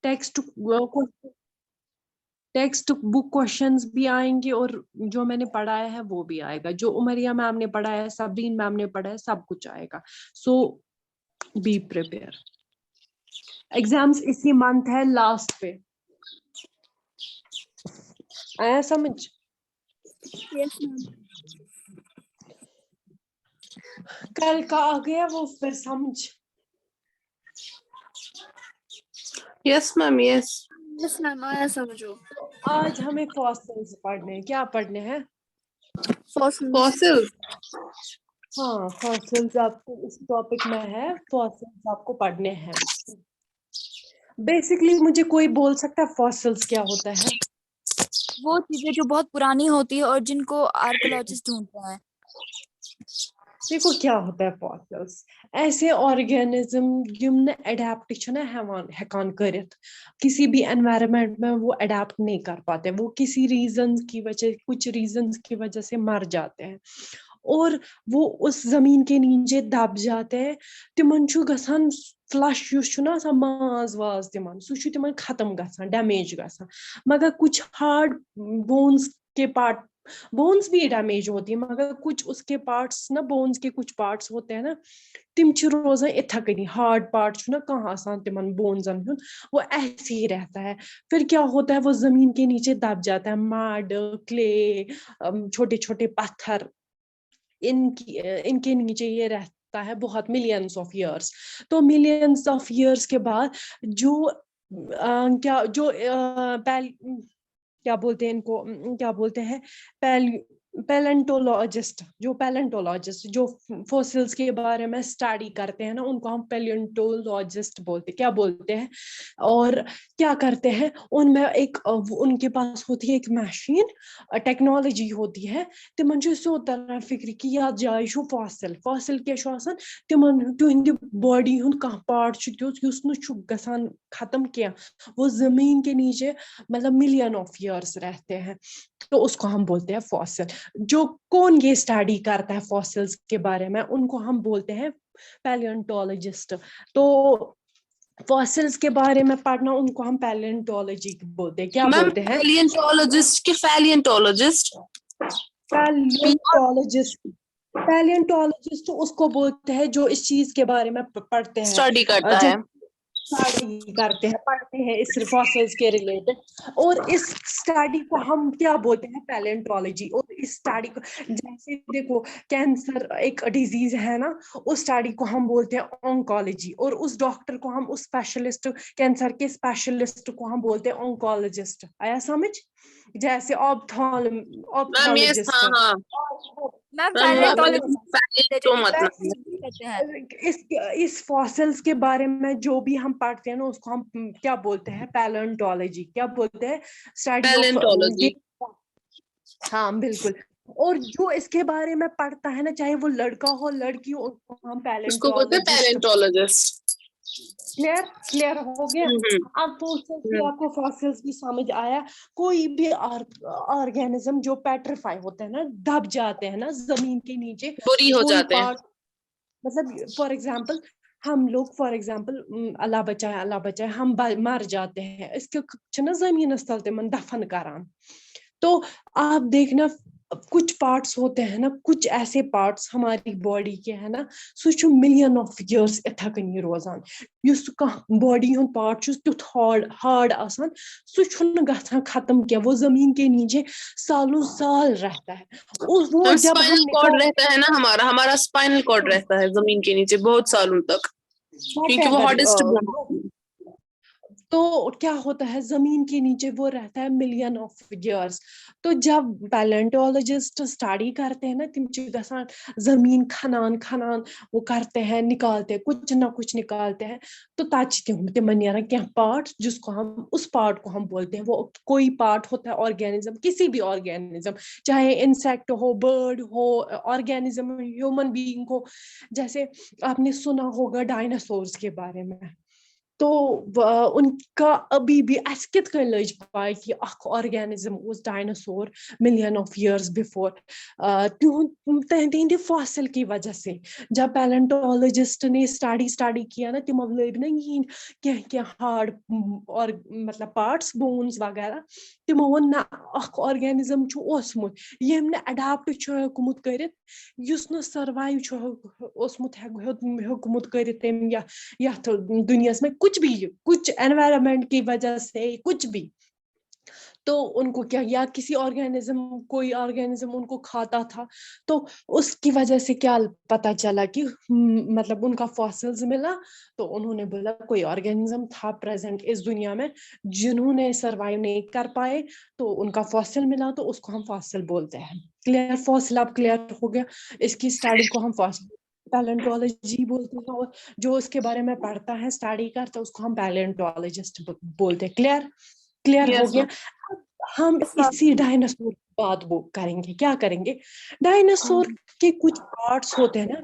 Text book questions بھی آئیں گے اور جو میں نے پڑھایا ہے وہ بھی آئے گا, جو عمریہ میم نے پڑھایا ہے, صبرین میم نے پڑھایا ہے, سب کچھ آئے گا. سو بی پریپیئر. ایگزامس اسی منتھ ہے لاسٹ پہ. آیا سمجھ؟ یس میم. کل کا آ گیا وہ پھر سمجھ. یس میم. یس یس میم آیا سمجھو. آج ہمیں فاسلز پڑھنے ہیں. کیا پڑھنے ہیں؟ فاسل. ہاں فاسلز آپ کو اس ٹاپک میں ہے, فاسلز آپ کو پڑھنے ہیں. بیسکلی مجھے کوئی بول سکتا ہے فاسلز کیا ہوتا ہے؟ وہ چیزیں جو بہت پرانی ہوتی ہے اور جن کو آرکولوجسٹ ڈھونڈتے ہیں. دیکھو کیا ہوتا ہے فاسلز, ایسے آرگینزم یم نے اڈیپٹ چھنا ہیکان کرت کسی بھی انوائرمنٹ میں, وہ اڈیپٹ نہیں کر پاتے, وہ کسی ریزنز کی وجہ, کچھ ریزنز کی وجہ سے مر جاتے ہیں اور وہ اس زمین کے نیچے دب جاتے ہیں. تمن چھُ گژھان فلش یُس چھُ نا آسان ماز واز تمن, سُہ چھُ تمن ختم گژھان, ڈیمیج گژھان. مگر کچھ ہارڈ بونز کے پارٹ, بونز بھی ڈیمیج ہوتی ہے مگر کچھ اس کے پارٹس نا, بونز کے کچھ پارٹس ہوتے ہیں نا, تم چھ روزان اتھا کنی. ہارڈ پارٹ چھُ نا کہاں آسان تمن بونزن ہُنٛد, وہ ایسے ہی رہتا ہے. پھر کیا ہوتا ہے, وہ زمین کے نیچے دب جاتا ہے. مڈ, کلے, چھوٹے چھوٹے پتھر, ان کے نیچے یہ رہتا ہے بہت ملینس آف ایئرس. تو ملینس آف ایئرس کے بعد جو کیا بولتے ہیں ان کو, کیا بولتے ہیں, پیلنٹولوجسٹ, جو فوسلز کے بارے میں اسٹڈی کرتے ہیں نا, ان کو ہم پیلنٹولوجسٹ بولتے, کیا بولتے ہیں. اور کیا کرتے ہیں, ان میں ایک ان کے پاس ہوتی ہے ایک مشین, ٹیکنالوجی ہوتی ہے. تمن چھُ سیوٚد تران فکر کہ یتھ جایہِ چھُ فاسل. فاسل کیاہ چھُ آسان, تمن تہنٛدِ باڈی ہُنٛد کانٛہہ پارٹ چھُ تیُتھ یُس نہٕ چھُ گژھان ختم کینٛہہ, وہ زمین کے نیچے مطلب ملین آف ایئرس رہتے ہیں. تو اس کو ہم بولتے ہیں فاسل. جو کون یہ اسٹڈی کرتا ہے فاسلز کے بارے میں, ان کو ہم بولتے ہیں پیلینٹولوجسٹ. تو فاسلز کے بارے میں پڑھنا, ان کو ہم پیلینٹولوجی بولتے ہیں. کیا میم بولتے ہیں؟ پیلینٹولوجسٹ کہ فیلینٹولوجسٹ؟ پیلینٹولوجسٹ اس کو بولتے ہیں جو اس چیز کے بارے میں پڑھتے ہیں, اسٹڈی کرتا ہے. اسٹڈی کرتے ہیں, پڑھتے ہیں اس فاسلز کے ریلیٹڈ. اور اس اسٹڈی کو ہم کیا بولتے ہیں, پیلینٹولوجی. اور اس اسٹڈی کو, جیسے دیکھو کینسر ایک ڈیزیز ہے نا, اس اسٹڈی کو ہم بولتے ہیں آنکولوجی. اور اس ڈاکٹر کو ہم, اس اسپیشلسٹ, کینسر کے اسپیشلسٹ کو ہم بولتے ہیں آنکولوجسٹ. آیا سمجھ؟ جیسے میم یس. آپتھالمسٹ. ہاں ہاں اس فاسلز کے بارے میں جو بھی ہم پڑھتے ہیں نا, اس کو ہم کیا بولتے ہیں, پیلنٹولوجی. کیا بولتے ہیں؟ Study of. پیلینٹولوجی. ہاں بالکل. اور جو اس کے بارے میں پڑھتا ہے نا, چاہے وہ لڑکا ہو لڑکی ہو, اس کو ہم اس کو بولتے ہیں پیلنٹولوجسٹ. پیلینٹولوجسٹ. کلیئر ہو گیا. اب آپ کو فاسلز بھی سمجھ آیا. کوئی بھی آرگینزم جو پیٹریفائی ہوتا ہے نا, دب جاتے ہیں نا زمین کے نیچے, بری ہو کوئی جاتے ہیں. پارٹ, مطلب فار ایگزامپل ہم لوگ, فار ایگزامپل اللہ بچائے ہم مر جاتے ہیں, اس کے چھنا زمینس تل تمن دفن کران. تو آپ دیکھنا کچھ پارٹس ہوتے ہیں نا, کچھ ایسے پارٹس ہماری باڈی کے ہے نا, سو چھُ ملین آف ایئرس اتھا کنی روزان. یُس کانٛہہ باڈی ہُنٛد پارٹ چھُ تیُتھ ہارڈ آسان, سُہ چھُنہٕ گژھان ختم کینٛہہ, وہ زمین کے نیچے سالوں سال رہتا ہے. وہ جب ہم اسپائنل کارڈ رہتا ہے نا, ہمارا اسپائنل کارڈ رہتا ہے زمین کے نیچے بہت سالوں تک, کیونکہ وہ ہارڈسٹ بون. تو کیا ہوتا ہے, زمین کے نیچے وہ رہتا ہے ملین آف ایئرس. تو جب پیلنٹولوجسٹ اسٹڈی کرتے ہیں نا, تم چھ گژھان زمین کھنان وہ کرتے ہیں, نکالتے ہیں کچھ نہ کچھ نکالتے ہیں. تو تمن نیران کینٛہہ پارٹ, جس کو ہم, اس پارٹ کو ہم بولتے ہیں, وہ کوئی پارٹ ہوتا ہے آرگینزم, کسی بھی آرگینزم, چاہے انسیکٹ ہو, برڈ ہو, آرگینزم ہیومن بینگ ہو. جیسے آپ نے سنا ہوگا ڈائناسورس کے بارے میں, تو ان کا ابھی بھی اس کت کن لج پائی کہ اخ آرگینزم اوس dinosaur million of years before تہندِ فاصل کی وجہ سے جب پیلنٹولوجسٹ نے اسٹڈی کیا نا تمو لب نا یہ کی ہارڈ اور مطلب پارٹس بونز وغیرہ تمو ون نا اخ آرگینزم چھُ اوسمُت یم نے اڈاپٹ چھُ ہیوٚکمُت کٔرِتھ یُس نہٕ سروائیو چھُ اوسمُت ہیوٚکمُت کٔرِتھ تٔمۍ یتھ دنیاس میں کچھ انوائرمنٹ کی وجہ سے کچھ بھی تو ان کو کیا یا کسی کوئی آرگینزم ان کو کھاتا تھا تو اس کی وجہ سے کیا پتا چلا کہ مطلب ان کا فاسلز ملا تو انہوں نے بولا کوئی آرگینزم تھا پریزنٹ اس دنیا میں جنہوں نے سروائیو نہیں کر پائے تو ان کا فاسل ملا تو اس کو ہم فاسل بولتے ہیں. کلیئر؟ فاسل اب کلیئر ہو گیا. اس کی اسٹڈی کو ہم فاسل پیلنٹولوجی بولتے ہیں اور جو اس کے بارے میں پڑھتا ہے اسٹڈی کرتا ہے اس کو ہم پیلنٹولوجسٹ بولتے ہیں. کلیئر ہو گیا. ہم اسی ڈائناسور کی بات کریں گے. کیا کریں گے؟ ڈائناسور کے کچھ پارٹس ہوتے ہیں نا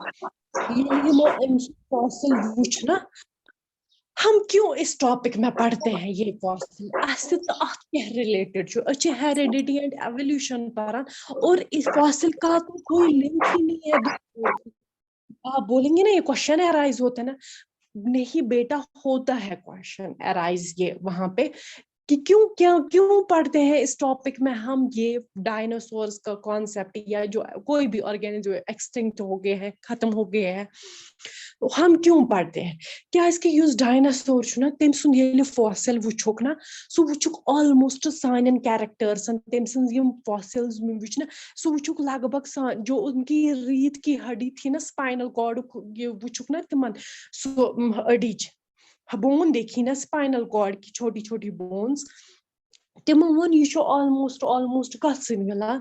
فاسل وچ نا ہم کیوں اس ٹاپک میں پڑھتے ہیں یہ فاسل اس ریلیٹڈ ہیریڈیٹی اینڈ ایولیوشن پران اور اس فاسل کا تو کوئی لنک ہی نہیں ہے. آپ بولیں گے نا یہ کوشچن ارائز ہوتا ہے نا, نہیں بیٹا ہوتا ہے کوشچن ارائز یہ وہاں پہ کہ کیوں پڑھتے ہیں اس ٹاپک میں ہم یہ ڈائناسورس کا کانسیپٹ یا جو کوئی بھی آرگینزم ایکسٹنکٹ ہو گئے ہیں ختم ہو گئے ہیں ہم کیوں پڑھتے ہیں؟ کیا اس کے یُس ڈائناسور نا تم سن ییٚلہِ فاسل وچھک نا سو وچھک آلموسٹ سانین کیریکٹرسن تم سن یم فاسلز وچ نا سو وچھک لگ بھگ جو ان کی ریت کی ہڈی تھی نا اسپائنل کارڈ یہ وچھک نا تمن سو اڈیچ بون دیکھی نا اسپائنل کارڈ کی چھوٹی چھوٹی بونز تمو ون یہ آلموسٹ کت سے ملان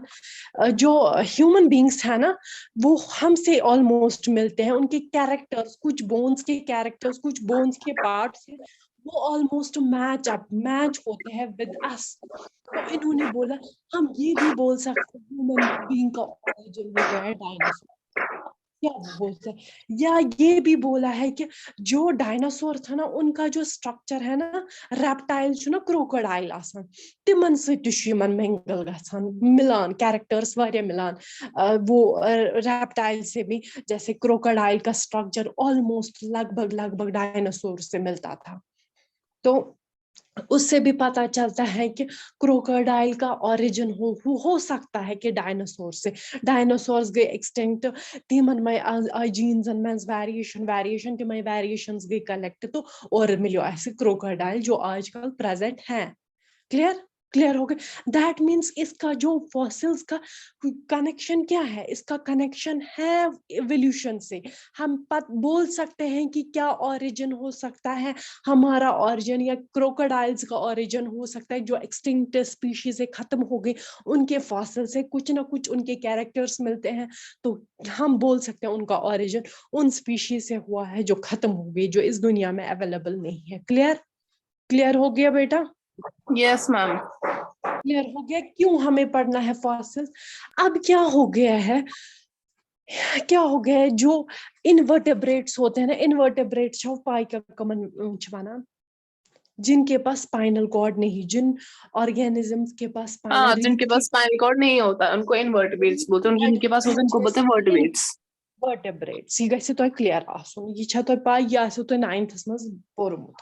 جو ہیومن بینگس ہے نا وہ ہم سے آلموسٹ ملتے ہیں. ان کے کیریکٹرز کچھ بونز کے کیریکٹرز کچھ بونز کے پارٹس ہیں وہ آلموسٹ میچ ہوتے ہیں ود اس. تو انہوں نے بولا ہم یہ بھی بول سکتے ہیں ہیومن بینگ کا اوریجن ہو گیا ہے ڈائناسور. کیا بولتے ہیں یا یہ بھی بولا ہے کہ جو ڈائناسور تھا نا ان کا جو اسٹرکچر ہے نا ریپٹائل نا کروکوڈائل آسان تمن سی منگل گھان ملان کیریکٹرس واریاہ ملان وہ ریپٹائل سے بھی جیسے کروکوڈائل کا اسٹرکچر آلموسٹ لگ بھگ ڈائناسور سے ملتا تھا. تو اس سے بھی پتا چلتا ہے کہ کروکوڈائل کا اوریجن ہو سکتا ہے کہ ڈائناسور سے. ڈائناسورز گئی ایکسٹنکٹ تمن میں آئی جینزن میں ویریشن تم ویریشنز گئی کلیکٹ تو اور ملیو ایسے کروکوڈائل جو آج کل پریزنٹ ہیں. کلیئر ہو گئے. دیٹ مینس اس کا جو فاسلز کا کنیکشن کیا ہے؟ اس کا کنیکشن ہے ایولیوشن سے. ہم بول سکتے ہیں کہ کیا اوریجن ہو سکتا ہے ہمارا اوریجن یا کروکوڈائلز کا اوریجن ہو سکتا ہے جو ایکسٹنکٹ اسپیشیز ختم ہو گئی ان کے فاسل سے کچھ نہ کچھ ان کے کیریکٹرز ملتے ہیں تو ہم بول سکتے ہیں ان کا اوریجن ان اسپیشیز سے ہوا ہے جو ختم ہو گئی جو اس دنیا میں اویلیبل نہیں ہے. کلیئر ہو گیا بیٹا؟ یس میم. کلیئر ہو گیا کیوں ہمیں پڑھنا ہے فاسل. اب کیا ہو گیا ہے جو انورٹیبریٹس ہوتے ہیں نا انورٹیبریٹس پائی کا کمن ونان جن کے پاس اسپائنل کارڈ نہیں جن آرگینزمز کے پاس جن کے پاس اسپائنل کارڈ نہیں ہوتا ان کو انورٹیبریٹس بولتے ہیں. جن کے پاس ہوتا ہے ان کو بولتے ہیں ورٹیبریٹس. ورٹیبریٹس یہ گژھِ تۄہہِ کلیئر آسُن یہ چھا تۄہہِ پاے یہ آسیو تۄہہِ 9th منٛز پوٚرمُت.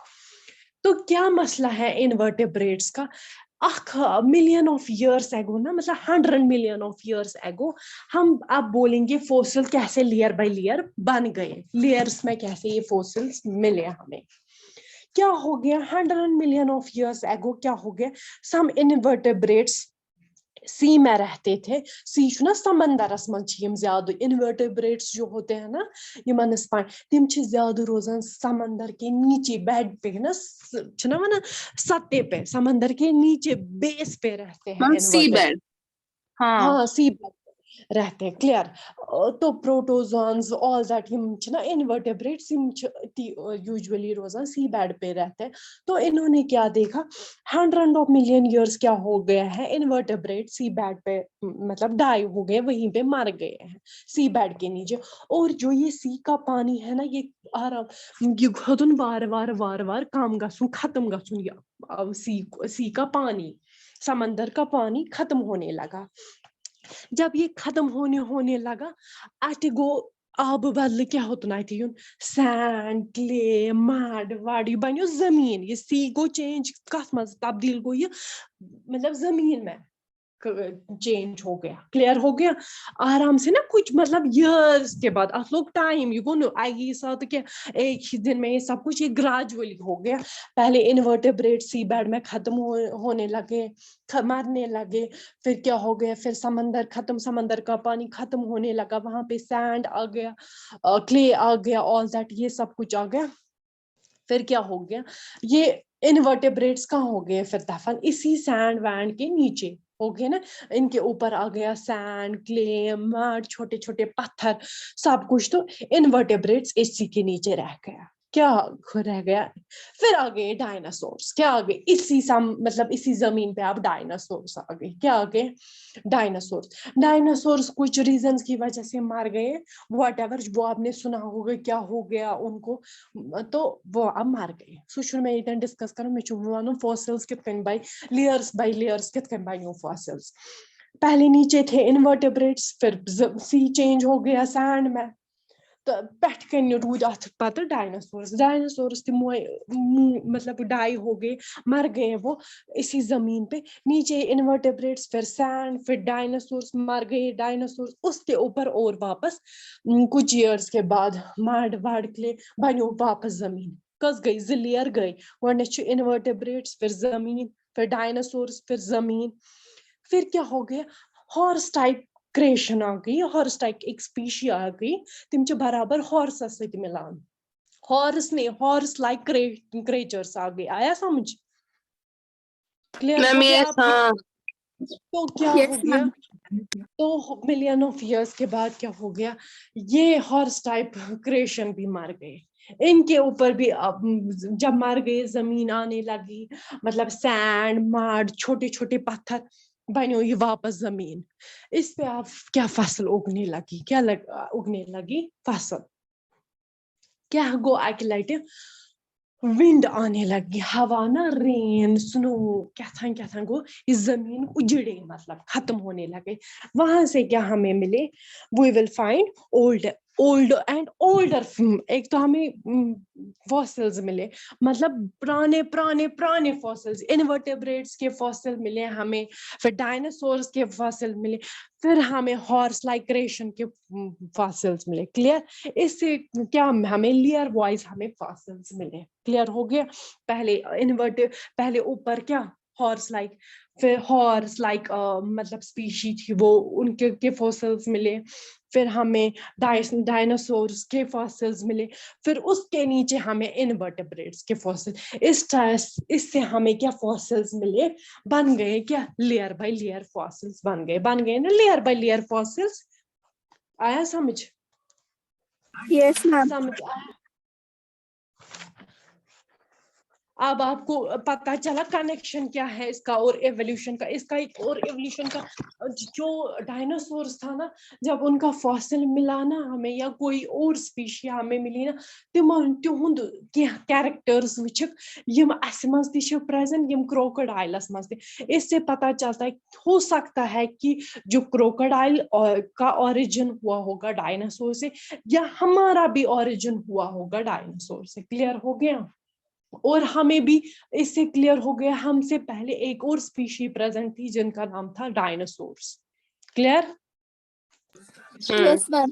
تو کیا مسئلہ ہے انورٹیبریٹس کا؟ 1,000,000 آف ایئرس ایگو نا مطلب 100 ملین آف ایئرس ایگو ہم اب بولیں گے فوسل کیسے لیئر بائی لیئر بن گئے لیئرس میں کیسے یہ فوسلس ملے ہمیں. کیا ہو گیا 100 ملین آف ایئرس ایگو کیا ہو گیا سم انورٹیبریٹس سی میں رہتے تھے. سی نا سمندرس من زیادہ انورٹیبریٹس جو ہوتے ہیں نا یمن تم زیادہ روزان سمندر کے نیچے بیڈ پہ نا ونان سطح پہ سمندر کے نیچے بیس پہ رہتے ہیں سی بیڈ. ہاں سی بیڈ. رہتے ہیں کلیئر. تو پروٹوزونز آل دیٹ یم چھِ نا انورٹیبریٹس یم چھِ یوزلی روزان سی بیڈ پہ رہتے ہیں. تو انہوں نے کیا دیکھا 100 ملین ایئرس کیا ہو گیا ہے انورٹیبریٹ سی بیڈ پہ مطلب ڈائی ہو گئے وہیں پہ مر گئے ہیں سی بیڈ کے نیچے. اور جو یہ سی کا پانی ہے نا یہ آرام یہ کھوتن وار وار وار وار کم گژھن ختم گژھن یہ سی کا پانی سمندر کا پانی ختم ہونے لگا. جب یہ ختم ہونے لگا اتہ گو آب بدل کیا ہوتن اتہ یون سینڈ کلے مڈ وڈ یہ بنیو زمین. یہ سی گو چینج کت مز تبدیل گو یہ مطلب زمین میں چینج ہو گیا. کلیئر ہو گیا آرام سے نا کچھ مطلب ایئرس کے بعد آپ لوگ ٹائم یہ گو آئی ساتھ کہ ایک ہی دن میں یہ سب کچھ یہ گریجولی ہو گیا. پہلے انورٹیبریٹ سی بیڈ میں ختم ہونے لگے مرنے لگے. پھر کیا ہو گیا پھر سمندر ختم سمندر کا پانی ختم ہونے لگا وہاں پہ سینڈ آ گیا کلے آ گیا آل دیٹ یہ سب کچھ آ گیا. پھر کیا ہو گیا یہ انورٹیبریٹس کہاں ہو گئے پھر دفن اسی سینڈ وینڈ کے نیچے ہو گئے نا. ان کے اوپر آ گیا سینڈ کلے مڈ چھوٹے چھوٹے پتھر سب کچھ. تو انورٹیبریٹس اسی کے نیچے رہ گیا. کیا رہ گیا پھر آ گئے ڈائناسورس. کیا آ گئے اسی مطلب اسی زمین پہ آپ ڈائناسورس آ گئے. کیا آ گئے ڈائناسورس کچھ ریزنس کی وجہ سے مر گئے واٹ ایور وہ آپ نے سنا ہوگا کیا ہو گیا ان کو تو وہ اب مر گئے. سو چھ میں یتن ڈسکس کروں مے چھ ونن فاسلز کت کن بائی لیئرس کت کن بنیو فاسلز. پہلے نیچے تھے انورٹیبریٹس پھر سی چینج ہو گیا سینڈ میں تو پٹھ کن رود ات پتہ ڈائناسورس تہ مطلب ڈائی ہو گئے مر گئے وہ اسی زمین پہ. نیچے انورٹیبریٹس پھر سینڈ پھر ڈائناسورس مر گئے ڈائناسورس اس کے اوپر اور واپس کچھ ایئرس کے بعد مڈ وڈ کلے بنیو واپس زمین. کس گئی زٕ لیر گئی گۄڈنیتھ چھُ انورٹیبریٹس پھر زمین پھر ڈائناسورس پھر زمین. پھر کیا ہو گیا ہارس ٹائپ کریشن آ گئی. ہارس ٹائپ ایک اسپیشی آ گئی تم چھ برابر ہارسس ست ملان. ہارس نہیں ہارس لائک کریچرس آ گئے. آیا سمجھ کلیئر ہو گیا آپ کو. تو کیا ہو گیا تو ملین آف ایئرس کے بعد کیا ہو گیا یہ ہارس ٹائپ کریشن بھی مر گئے. ان کے اوپر بھی جب مر گئے زمین آنے لگی مطلب سینڈ مڈ چھوٹے چھوٹے پتھر بنیو یہ واپس زمین. اس پہ آپ کیا فصل اگنے لگی کیا اگنے لگی فصل. کیا گو اکہ لٹہ ونڈ آنے لگی ہوا نا رین سنو کیاتھان گو یہ زمین اجڑے مطلب ختم ہونے لگے. وہاں سے کیا ہمیں ملے we will find old and older. ایک تو ہمیں فاسلز ملے مطلب پرانے فاسلز انورٹیبریٹس کے فاسل ملے ہمیں. پھر ڈائناسورس کے فاسل ملے. پھر ہمیں ہارس لائک کریشن کے فاسلز ملے. کلیئر. اس سے کیا ہمیں لیئر وائز ہمیں فاسلز ملے. کلیئر ہو گیا. پہلے اوپر کیا ہارس لائک پھر ہارس لائک مطلب اسپیشی تھی وہ ان کے فاسلز ملے. پھر ہمیں ڈائناسورس کے فاسلز ملے. پھر اس کے نیچے ہمیں انورٹیبریٹس کے فاسل. اس سے ہمیں کیا فاسلز ملے بن گئے کیا لیئر بائی لیئر فاسلز بن گئے نا لیئر بائی لیئر فاسلز. آیا سمجھ یس میم. سمجھ آیا. اب آپ کو پتہ چلا کنیکشن کیا ہے اس کا اور ایولیوشن کا. اس کا ایک اور ایولیوشن کا جو ڈائناسورس تھا نا جب ان کا فاسل ملا نا ہمیں یا کوئی اور اسپیشی ہمیں ملی نا تہند کیریکٹرز وچھک یم اس مز تہ چھ پریزنٹ یم کروکوڈائلس مز تہ. اس سے پتہ چلتا ہے ہو سکتا ہے کہ جو کروکوڈائل کا اوریجن ہوا ہوگا ڈائناسور سے یا ہمارا بھی اوریجن ہوا ہوگا ڈائناسور سے. کلیئر ہو گیا. اور ہمیں بھی اس سے کلیئر ہو گیا ہم سے پہلے ایک اور اسپیشی پریزنٹ تھی جن کا نام تھا ڈائناسورس. کلیئر. یس میم.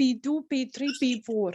P2 P3 P4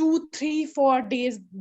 2-3-4 days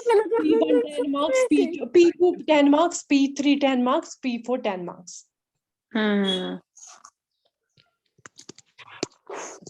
P1 10 marks, P2 10 marks, P3 10 marks, P4 10 marks.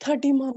30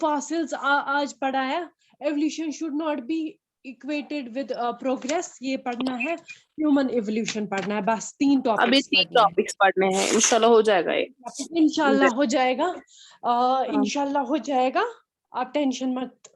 fossils آج پڑھایا, evolution should not be equated with progress, یہ پڑھنا ہے, ہیومن ایولیوشن پڑھنا ہے, بس 3 ابھی ٹاپکس 3 پڑھنے ہیں. ٹاپکس پڑھنے ہیں, انشاءاللہ ہو جائے گا یہ. انشاءاللہ ہو جائے گا, انشاءاللہ ہو جائے گا, آپ ٹینشن مت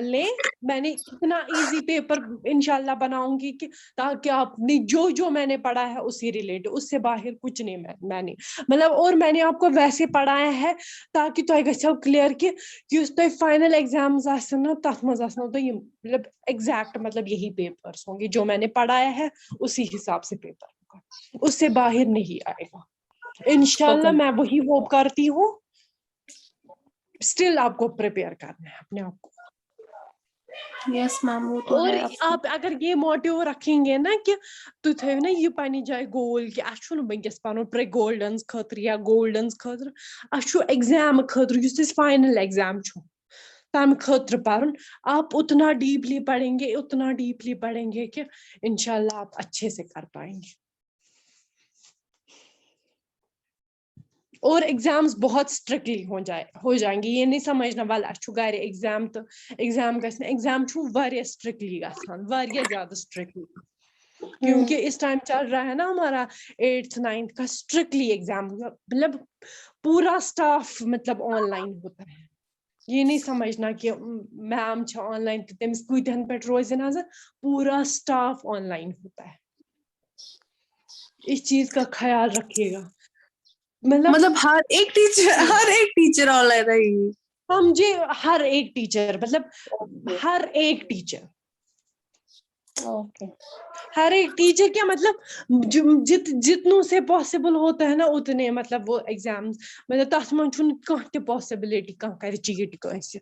لے. میں نے اتنا ایزی پیپر انشاءاللہ بناؤں گی کہ تاکہ آپ نے جو میں نے پڑھا ہے اسی ریلیٹ, اس سے باہر کچھ نہیں میں نے مطلب, اور میں نے آپ کو ویسے پڑھایا ہے تاکہ تۄہہِ گژھیو کلیئر کہ یُس تۄہہِ فائنل ایگزامز آسن نا تتھ منٛز آسنو تۄہہِ یِم مطلب ایگزیکٹ مطلب یہی پیپرس ہوں گے جو میں نے پڑھایا ہے اسی حساب سے پیپر ہوگا, اس سے باہر نہیں آئے گا انشاءاللہ. میں وہی ہوپ کرتی ہوں. اسٹل آپ کو پریپیئر کرنا ہے اپنے آپ کو. یس میم وہ تو اور ہے. آپ اگر یہ موٹیو رکھیں گے نا کہ تُہۍ تھٲیِو نا یہ پننہِ جایہِ گول کہ اَسہِ چھُنہٕ وٕنکیٚس پَرُن گولڈنس خٲطرٕ یا گولڈنس خٲطرٕ, اَسہِ چھُ ایگزام خٲطرٕ یُس اَسہِ فاینل ایگزام چھُ تمہِ خٲطرٕ پَرُن. آپ اتنا ڈیپلی پڑھیں گے کہ انشاءاللہ آپ اچھے سے کر پائیں گے. اور ایگزامز بہت اسٹرکٹلی ہو جائیں گے. یہ نہیں سمجھنا ول اَسہِ چھُ گھرِ ایگزام تو ایگزام گژھِ نہٕ, ایگزام چھُ واریاہ اسٹرکٹلی گژھان, واریاہ زیادہ اسٹرکٹلی, کیونکہ اس ٹائم چل رہا ہے نا ہمارا 8th 9th کا اسٹرکٹلی ایگزام, مطلب پورا اسٹاف مطلب آن لائن ہوتا ہے. یہ نہیں سمجھنا کہ میم چھ آن لائن تو تمس کۭتہن پہ روزِ نظر, پورا اسٹاف آن لائن ہوتا ہے. اس چیز کا خیال رکھیے گا. مطلب ہر ایک ٹیچر آن لائن رہے گی. سمجھے, ہر ایک ٹیچر مطلب ہر ایک ٹیچر, ہر ایک ٹیچر کیا مطلب جتنوں سے پاسبل ہوتا ہے نا اتنے مطلب وہ ایگزام مطلب تتھ منٛز چھُنہٕ کانٛہہ تہِ پاسبلٹی کانٛہہ کرِ چیٹ کٲنٛسہِ.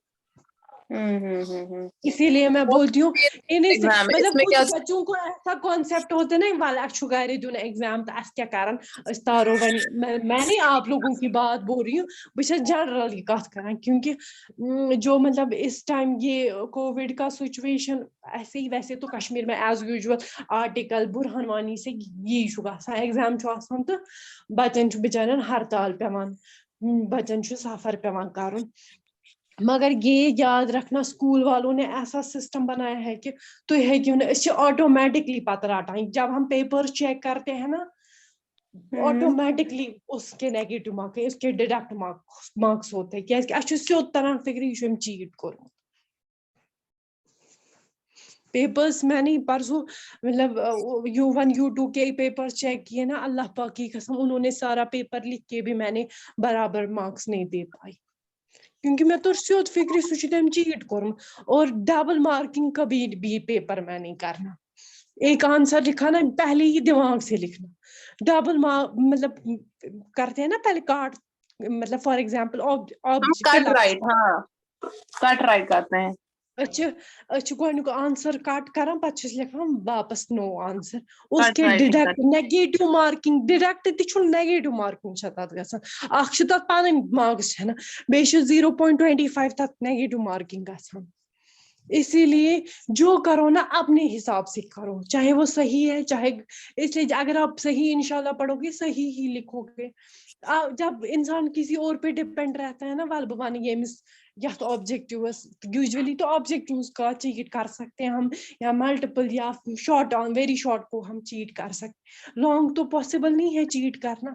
اسی لیے میں بولتی ہوں مطلب کچھ بچوں کو ایسا کانسیپٹ ہوتا ہے نا ول اس چھُ گھرِ دِیُن ایگزام تو اس کیا کرن اس تارو میں نہیں آپ لوگوں کی بات بول رہی ہوں, بہٕ چھَس جنرلی کتھ کران کیونکہ جو مطلب اس ٹائم یہ کووڈ کا سچویشن ایسے ہی ویسے تو کشمیر میں as usual article Burhan Wani سے یی چھُ گژھان ایگزام چھُ آسان تو بچن چھُ بچارن ہرتال پیوان, بچن چھُ سفر پیوان کرُن. مگر یہ یاد رکھنا اسکول والوں نے ایسا سسٹم بنایا ہے کہ تُہۍ ہیٚکِو نہٕ, أسۍ چھِ آٹومیٹکلی پتہٕ رٹان جب ہم پیپر چیک کرتے ہیں نا آٹومیٹکلی اس کے نیگیٹو مارکس اس کے ڈیڈکٹ مارکس ہوتے ہیں کیازِ کہ اَسہِ چھُ سیوٚد تران فکرِ یہِ چھُ أمۍ چیٹ کوٚرمُت. پیپرس میں نے پرسوں مطلب U1 U2 کے پیپر چیک کیے نا, اللہ پاک کی قسم انہوں نے سارا پیپر لکھ کے بھی میں نے برابر مارکس نہیں دے پائی کیونکہ میں تو سیوٚد فکرِ سُہ چھُ تٔمۍ چیٹ کوٚرمُت. اور ڈبل مارکنگ کبھی بھی پیپر میں نہیں کرنا. ایک آنسر لکھا نا پہلے ہی دماغ سے لکھنا, ڈبل مطلب کرتے ہیں نا پہلے کاٹ مطلب فار ایگزامپل کٹ رائٹ کرتے ہیں. گۄڈنیُک آنسر کٹ کران پتہٕ چھِس لیکھان واپس نو آنسر, اس کٹ کے رائٹنگ ڈِڈکٹ نیگیٹو مارکنگ ڈِڈکٹ تہِ چھُنہٕ نیگیٹو مارکنگ چھِ تتھ گژھان. اکھ چھِ تتھ پنٕنۍ مارکس چھےٚ نہ, بیٚیہِ چھِ 0.25 تتھ نیگیٹو مارکنگ گژھان. اسی لیے جو کرو نا اپنے حساب سے کرو, چاہے وہ صحیح ہے چاہے, اس لیے اگر آپ صحیح انشاءاللہ پڑھو گے صحیح ہی لکھو گے. جب انسان کسی اور پہ ڈپینڈ رہتا ہے نا ول بہٕ وَنہٕ ییٚمِس یتھ آبجیکٹوس یوزلی تو آبجیکٹوز کا چیٹ کر سکتے ہیں ہم یا ملٹیپل یا شارٹ ویری شارٹ کو ہم چیٹ کر سکتے, لانگ تو پاسبل نہیں ہے چیٹ کرنا.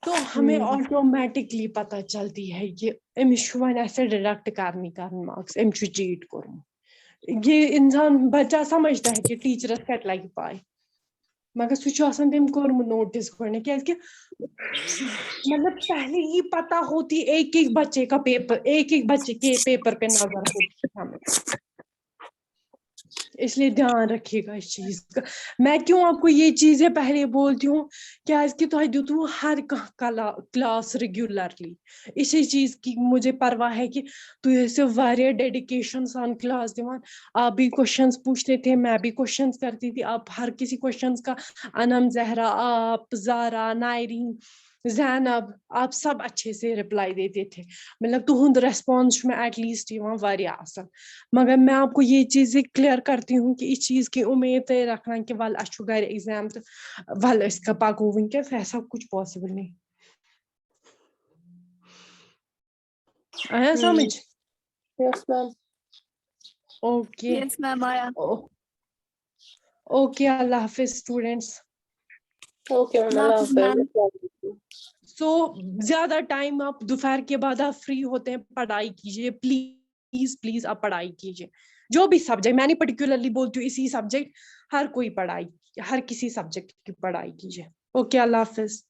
تو ہمیں آٹومیٹکلی پتہ چلتی ہے کہ أمِس چھُ وۄنۍ ایسے ڈِڈکٹ کرنی مارکس, أمۍ چھُ چیٹ کوٚرمُت. یہ انسان بچہ سمجھتا ہے کہ ٹیچرس کتہِ لگہِ پاے مگر سُہ چھُ آسان تٔمۍ کوٚرمُت نوٹس گۄڈنیٚتھ کیازِ کہ مطلب پہلے ہی پتہ ہوتی ایک ایک بچے کا پیپر ایک ایک بچے کے پیپر پہ نظر ہوتی ہمیں, اس لیے دھیان رکھیے گا اس چیز کا. میں کیوں آپ کو یہ چیزیں پہلے بولتی ہوں کیازِ کہ تۄہہِ دِتوٕ ہر کانٛہہ کلاس ریگولرلی. اسی چیز کی مجھے پرواہ ہے کہ تُہۍ ٲسِو واریاہ ڈیڈیکیشن سان کلاس دِوان, آپ بھی کوشچنس پوچھتے تھے میں بھی کوشچنس کرتی تھی, آپ ہر کسی کوشچنس کا انم زہرا آپ زارا نائرین زینب آپ سب اچھے سے رپلائی دیتے تھے. مطلب تہند ریسپانس چھُ مےٚ ایٹ لیسٹ یِوان واریاہ اصل. مگر میں آپ کو یہ چیزیں کلیئر کرتی ہوں کہ اس چیز کی امید تھے رکھنا کہ ول اس چھُ گھرِ ایگزام تو ول أسۍ پکو ونکیٚس, ایسا کچھ پاسبل نہیں. آیا سمجھ؟ Yes, ma'am. اوکے یس میم آیا. اوکے اللہ حافظ اسٹوڈینٹس. Okay, ma'am. اللہ Allah حافظ میم. Hafiz. سو زیادہ ٹائم آپ دوپہر کے بعد آپ فری ہوتے ہیں پڑھائی کیجیے پلیز پلیز آپ پڑھائی کیجیے جو بھی سبجیکٹ. میں نہیں پرٹیکولرلی بولتی ہوں اسی سبجیکٹ, ہر کوئی پڑھائی, ہر کسی سبجیکٹ کی پڑھائی کیجیے. اوکے اللہ حافظ.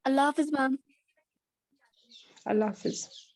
اللہ حافظ میم. اللہ حافظ.